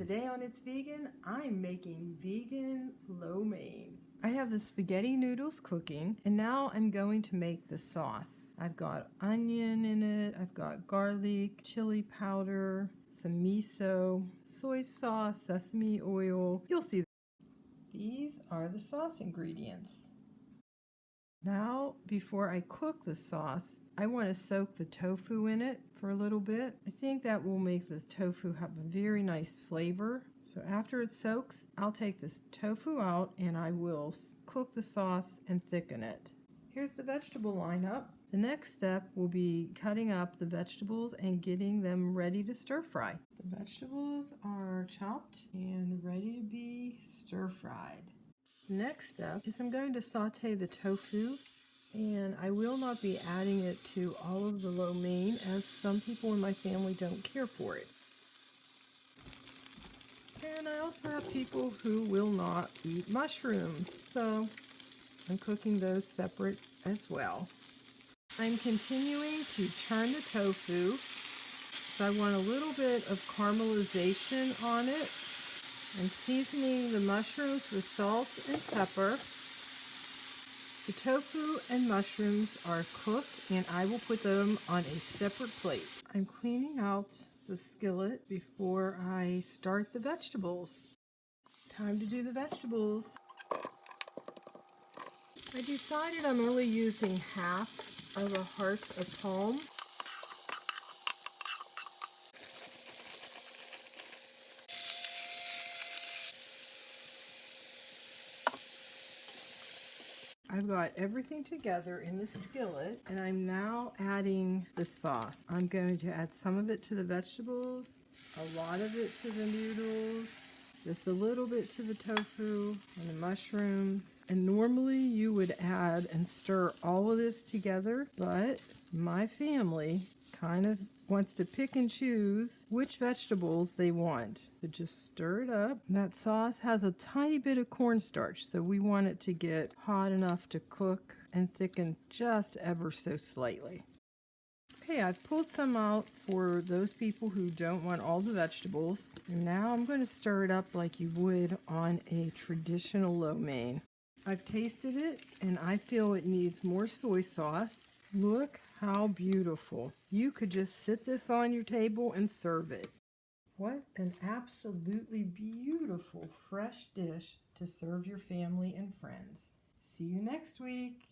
Today on It's Vegan, I'm making vegan lo mein. I have the spaghetti noodles cooking, and now I'm going to make the sauce. I've got onion in it, I've got garlic, chili powder, some miso, soy sauce, sesame oil. You'll see. These are the sauce ingredients. Now, before I cook the sauce, I want to soak the tofu in it for a little bit. I think that will make the tofu have a very nice flavor. So after it soaks, I'll take this tofu out and I will cook the sauce and thicken it. Here's the vegetable lineup. The next step will be cutting up the vegetables and getting them ready to stir fry. The vegetables are chopped and ready to be stir fried. The next step is I'm going to saute the tofu, and I will not be adding it to all of the lo mein as some people in my family don't care for it. And I also have people who will not eat mushrooms, so I'm cooking those separate as well. I'm continuing to churn the tofu, so I want a little bit of caramelization on it. I'm seasoning the mushrooms with salt and pepper. The tofu and mushrooms are cooked, and I will put them on a separate plate. I'm cleaning out the skillet before I start the vegetables. Time to do the vegetables. I decided I'm only using half of a heart of palm. I've got everything together in the skillet, and I'm now adding the sauce. I'm going to add some of it to the vegetables, a lot of it to the noodles, just a little bit to the tofu and the mushrooms. And normally you would add and stir all of this together, but my family kind of wants to pick and choose which vegetables they want. So just stir it up. That sauce has a tiny bit of cornstarch, so we want it to get hot enough to cook and thicken just ever so slightly. Okay, I've pulled some out for those people who don't want all the vegetables. And now I'm going to stir it up like you would on a traditional lo mein. I've tasted it, and I feel it needs more soy sauce. Look how beautiful. You could just sit this on your table and serve it. What an absolutely beautiful fresh dish to serve your family and friends. See you next week.